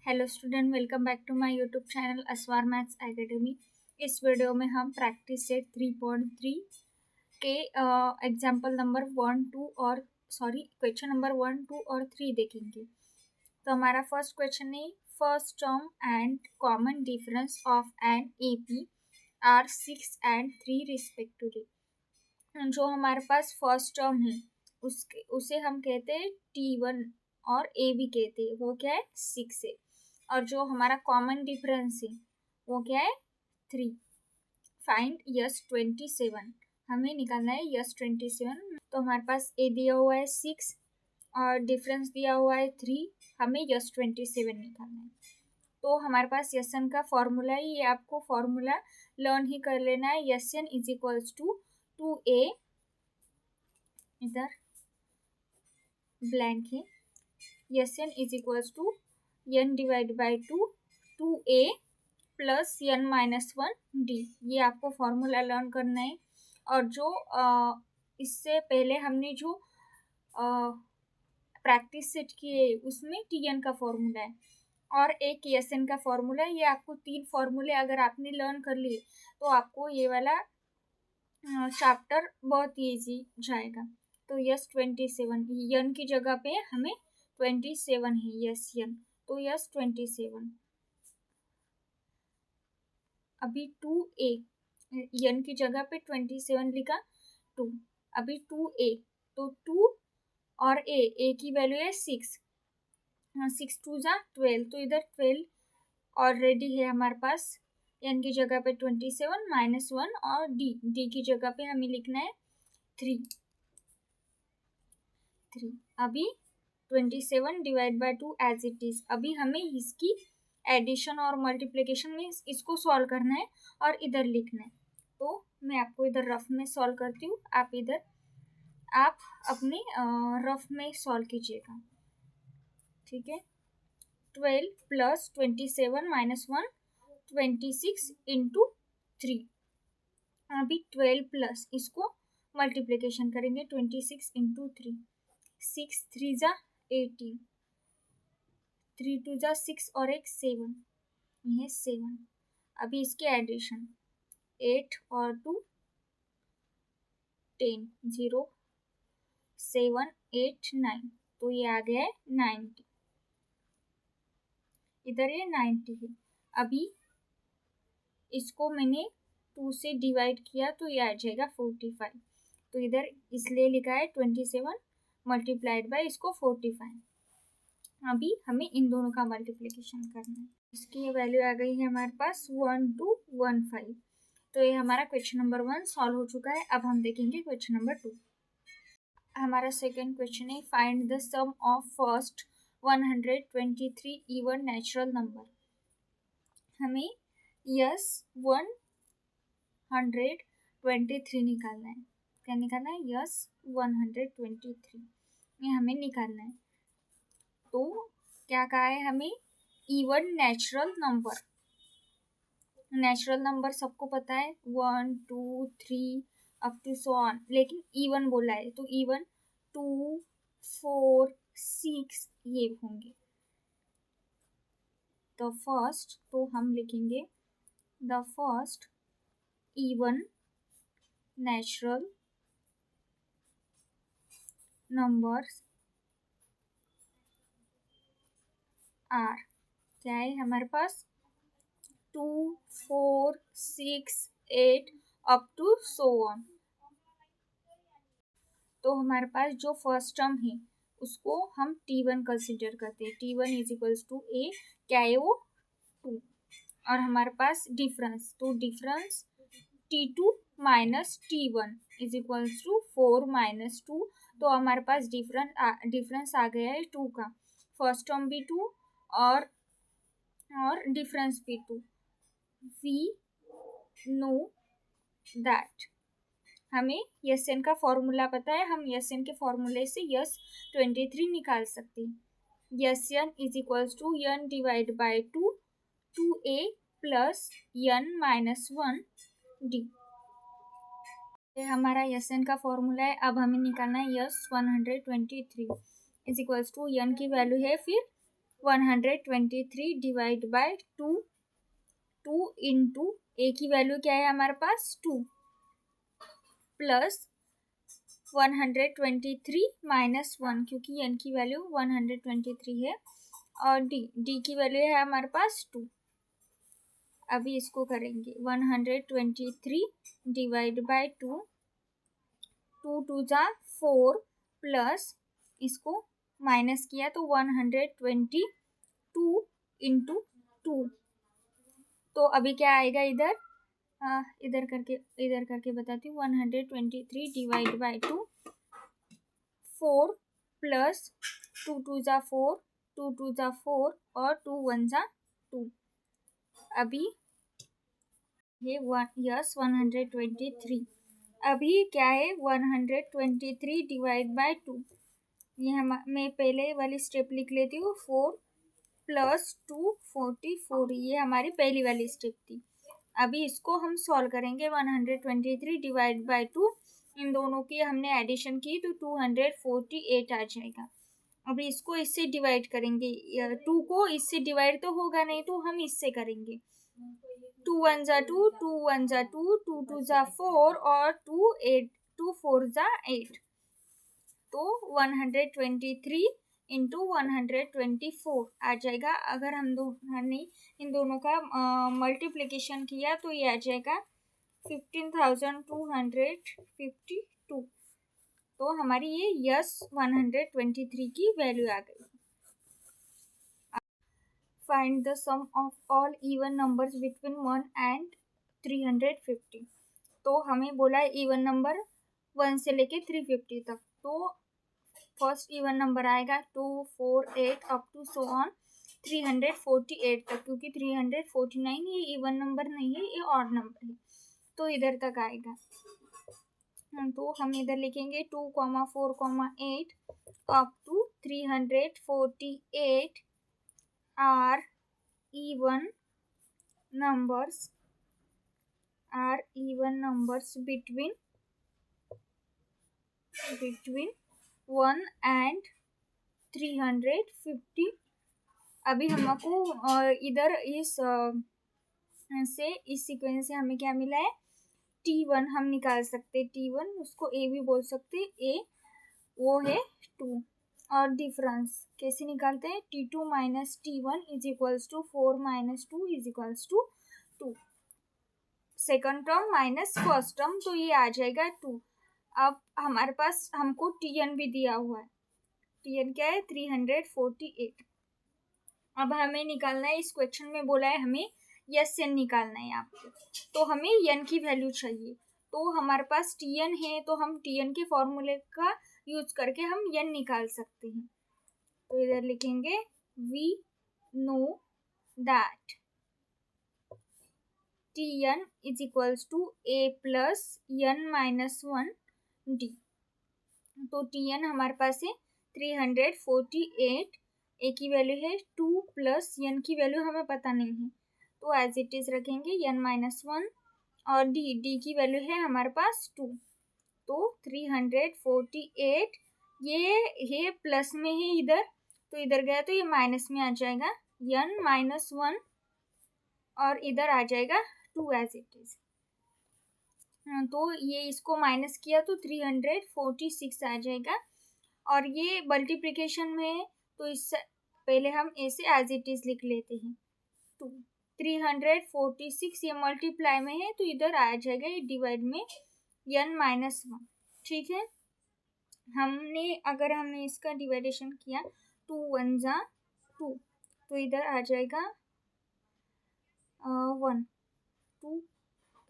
Hello student, welcome back to my YouTube channel Aswar maths academy. इस video में हम practice set 3.3 के example number 1, 2 और क्वेश्चन नंबर 1, 2 और 3 देखेंगे। तो हमारा फर्स्ट क्वेश्चन है, first term and common difference of an AP are 6 and 3 respectively. जो हमारे पास फर्स्ट टर्म है उसे हम कहते हैं T1 और A भी कहते हैं, वो क्या है 6 है। और जो हमारा कॉमन डिफरेंस है वो क्या है 3। फाइंड यस 27, हमें निकालना है यस 27। तो हमारे पास A दिया हुआ है 6 और डिफरेंस दिया हुआ है 3, हमें यस 27 निकालना है। तो हमारे पास यसन का फॉर्मूला है, ये आपको फॉर्मूला लर्न ही कर लेना है। S n is equals to 2A, इधर ब्लैंक है, S n is equals to n divide by 2A plus n-1D। ये आपको फॉर्मूला लर्न करना है। और जो इससे पहले हमने जो प्रैक्टिस सेट किए उसमें Tn का फॉर्मूला है और एक Sn का फॉर्मूला है। ये आपको 3 फॉर्मूले अगर आपने लर्न कर लिए तो आपको ये वाला चैप्टर बहुत ईजी जाएगा। तो यस 27, यन की जगह पे हमें 27 है, यस यन, तो यस 27। अभी 2A, यन की जगह पे 27 लिखा, 2, अभी 2A, तो 2 और A की वैल्यू है 6, 6 2 जा 12, तो इधर 12 ऑलरेडी है हमारे पास। एन की जगह पे 27 -1 और डी की जगह पे हमें लिखना है 3। अभी 27 divide by 2 as it is. अभी हमें इसकी एडिशन और मल्टीप्लिकेशन में इसको सॉल्व करना है और इधर लिखना है। तो मैं आपको इधर रफ में सॉल्व करती हूँ, आप अपने रफ में सॉल्व कीजिएगा, ठीक है। 12 प्लस 27 -1 26 इंटू 3। अभी 12 प्लस इसको मल्टीप्लिकेशन करेंगे 26 इंटू 3, 6 3 जा 18, 3 2 जा 6 और एक 7, ये 7। अभी इसके एडिशन 8 और 2 10, 0 7 8 9, तो ये आ गया है 90, इधर ये 90 है। अभी इसको मैंने 2 से डिवाइड किया तो ये आ जाएगा 45, तो इधर इसलिए लिखा है 27 मल्टीप्लाइड बाय इसको 45। अभी हमें इन दोनों का मल्टीप्लिकेशन करना है। इसकी वैल्यू आ गई है हमारे पास 1215। तो ये हमारा क्वेश्चन नंबर 1 सॉल्व हो चुका है। अब हम देखेंगे क्वेश्चन नंबर 2। हमारा सेकेंड क्वेश्चन है, find the sum of first 123 even natural number. हमें यस 123 निकालना है। क्या निकालना है? यस 123 ये हमें निकालना है। तो क्या कहा है हमें? Even natural number. Natural number सबको पता है 1 2 3 अप टू सो ऑन, लेकिन इवन बोला है तो इवन 2 4 6 ये होंगे। तो फर्स्ट, तो हम लिखेंगे the first even natural numbers are, क्या है हमारे पास 2 4 6 8 अप टू सो ऑन। तो हमारे पास जो फर्स्ट टर्म है उसको हम T1 कंसिडर करते हैं। T1 is equals to A, क्या है वो 2। और हमारे पास डिफरेंस, तो difference T2 minus T1 is equals to 4 minus 2। तो हमारे पास डिफरेंस आ गया है 2 का। फर्स्ट टर्म भी 2 और डिफरेंस भी 2। वी नो दैट, हमें यस एन का फॉर्मूला पता है, हम यस एन के फॉर्मूले से यस 23 निकाल सकते हैं। S n is equals to n divide by 2A plus n-1D। ये हमारा यस एन का फॉर्मूला है। अब हमें निकालना है S 123 is equals to n की वैल्यू है फिर 123 डिवाइड बाय 2, 2 इंटू ए की वैल्यू क्या है हमारे पास 2, प्लस 123 माइनस 1, क्योंकि एन की वैल्यू 123 है, और डी की वैल्यू है हमारे पास 2। अभी इसको करेंगे 123 डिवाइड बाय 2, 2 टू जा 4, प्लस इसको माइनस किया तो 122 इंटू 2। तो अभी क्या आएगा इधर, इधर करके बताती हूँ। 123 डिवाइड बाय 2, 4 प्लस 2 टू जा 4, 2 टू जा 4 और 2 1 जा 2। अभी ये 123। अभी क्या है 123 डिवाइड बाय 2, ये मैं पहले वाली स्टेप लिख लेती हूँ। 4 प्लस 2 44, ये हमारी पहली वाली स्टेप थी। अभी इसको हम सॉल्व करेंगे। 123 डिवाइड बाय 2, इन दोनों की हमने एडिशन की तो 248 आ जाएगा। अभी इसको इससे डिवाइड करेंगे, 2 को इससे डिवाइड तो होगा नहीं, तो हम इससे करेंगे। 2 1 जा 2, 2 1 जा 2, 2 2 जा 4 और 2 4 जा 8। तो 123 इंटू 124 आ जाएगा। अगर हमने इन दोनों का मल्टीप्लिकेशन किया तो ये आ जाएगा 15,252। तो हमारी ये यस 123 की वैल्यू आ गई। Find the sum of all even numbers between 1 and 350। तो हमें बोला है इवन नंबर 1 से लेके 350 तक। तो फर्स्ट इवन नंबर आएगा 2 4 8 अप टू सो ऑन 348 तक, क्योंकि 349 ये इवन नंबर नहीं है, ये ऑड नंबर है, तो इधर तक आएगा। तो हम इधर लिखेंगे 2, 4, 8 up to 348 are even numbers between 1 and 350। अभी हमको इधर इस सीक्वेंस से हमें क्या मिला है, T1 हम निकाल सकते हैं। T1 उसको A भी बोल सकते हैं, A वो है 2। और डिफरेंस कैसे निकालते हैं, T2 minus T1 is equals to 4 minus 2 is equals to 2। Second term minus first term, तो ये आ जाएगा 2। अब हमारे पास हमको Tn भी दिया हुआ है। Tn क्या है 348। अब हमें निकालना है, इस क्वेश्चन में बोला है हमें Sn निकालना है आपको, तो हमें n की वैल्यू चाहिए। तो हमारे पास Tn है, तो हम Tn के फॉर्मूले का यूज करके हम n निकाल सकते हैं। तो इधर लिखेंगे we know that Tn is equals to a plus n minus 1 d। तो Tn हमारे पास है 348, a की वैल्यू है 2 प्लस n की वैल्यू हमें पता नहीं है, तो एज इट इज रखेंगे n माइनस 1, और d की वैल्यू है हमारे पास 2। तो 348 ये प्लस में है इधर, तो इधर गया तो ये माइनस में आ जाएगा n माइनस 1, और इधर आ जाएगा 2 एज इट इज। तो ये इसको माइनस किया तो 346 आ जाएगा। और ये मल्टीप्लिकेशन में है, तो इससे पहले हम ऐसे एज इट इज लिख लेते हैं। 346 ये मल्टीप्लाई में है, तो इधर आ जाएगा ये डिवाइड में n माइनस 1। ठीक है, अगर हमने इसका डिवाइडेशन किया 2 1 जा 2, तो इधर आ जाएगा 1, 2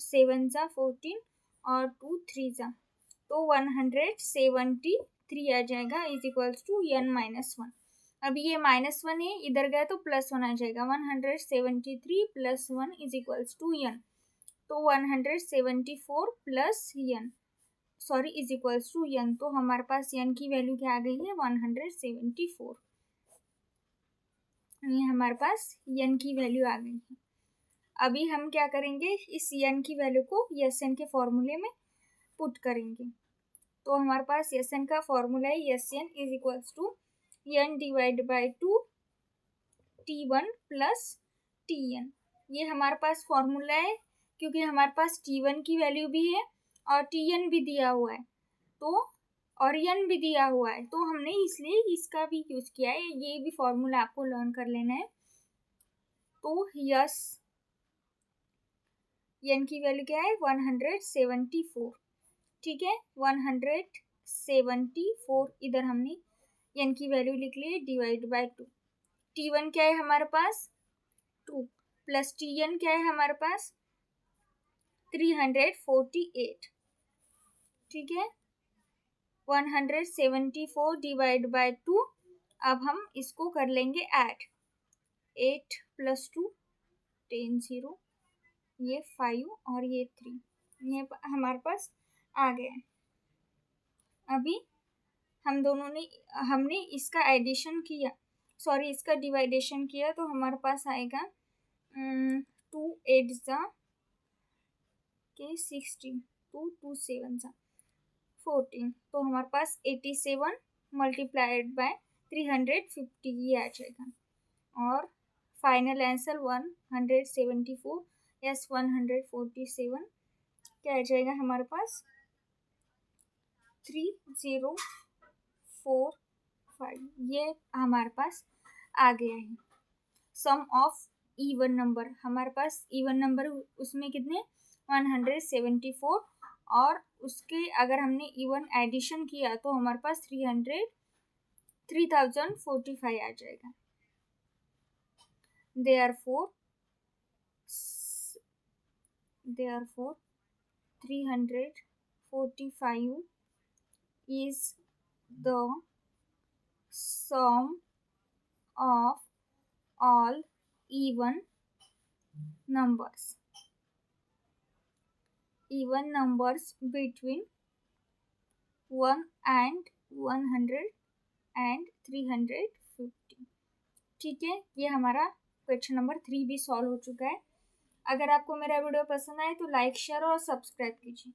7 जा 14 और 2 3 जा, तो 173 आ जाएगा is equals to n minus 1। अभी ये माइनस 1 है, इधर गया तो प्लस 1 आ जाएगा। 173 plus 1 is equals to n, तो 174 plus n is equals to n। तो हमारे पास n की वैल्यू क्या आ गई है 174। ये हमारे पास n की वैल्यू आ गई है। अभी हम क्या करेंगे, इस n की वैल्यू को Sn के फॉर्मूले में पुट करेंगे। तो हमारे पास Sn का फॉर्मूला है Sn is equals to n divide by 2 T1 plus Tn। ये हमारे पास फॉर्मूला है क्योंकि हमारे पास T1 की वैल्यू भी है और Tn भी दिया हुआ है, तो और n भी दिया हुआ है, तो हमने इसलिए इसका भी यूज किया है। ये भी फॉर्मूला आपको लर्न कर लेना है। तो यस, n की वैल्यू क्या है 174, ठीक है 174। इधर हमने n की वैल्यू लिख ली डिवाइड बाय 2। T1 क्या है हमारे पास 2 प्लस Tn क्या है हमारे पास 348, ठीक है 174 डिवाइड बाय 2। अब हम इसको कर लेंगे ऐड, 8 प्लस 2 10 0, ये 5 और ये 3, ये हमारे पास आ गया। अभी हम दोनों ने हमने इसका एडिशन किया, सॉरी इसका डिवाइडेशन किया, तो हमारे पास आएगा 2 8 जा के 16, 2 2 7 जा 14, तो हमारे पास 87 मल्टीप्लाइड बाय 350 ये आ जाएगा। और फाइनल आंसर 174 यस 147 क्या आ जाएगा हमारे पास 3045, ये हमारे पास आ गया है। सम ऑफ इवन नंबर, हमारे पास इवन नंबर उसमें कितने 174, और उसके अगर हमने इवन एडिशन किया तो हमारे पास 3045 आ जाएगा। therefore 345 is the sum of all even numbers between 1 and 100 and 350, ठीक है। ये हमारा क्वेश्चन नंबर 3 भी सॉल्व हो चुका है। अगर आपको मेरा वीडियो पसंद आए तो लाइक शेयर और सब्सक्राइब कीजिए।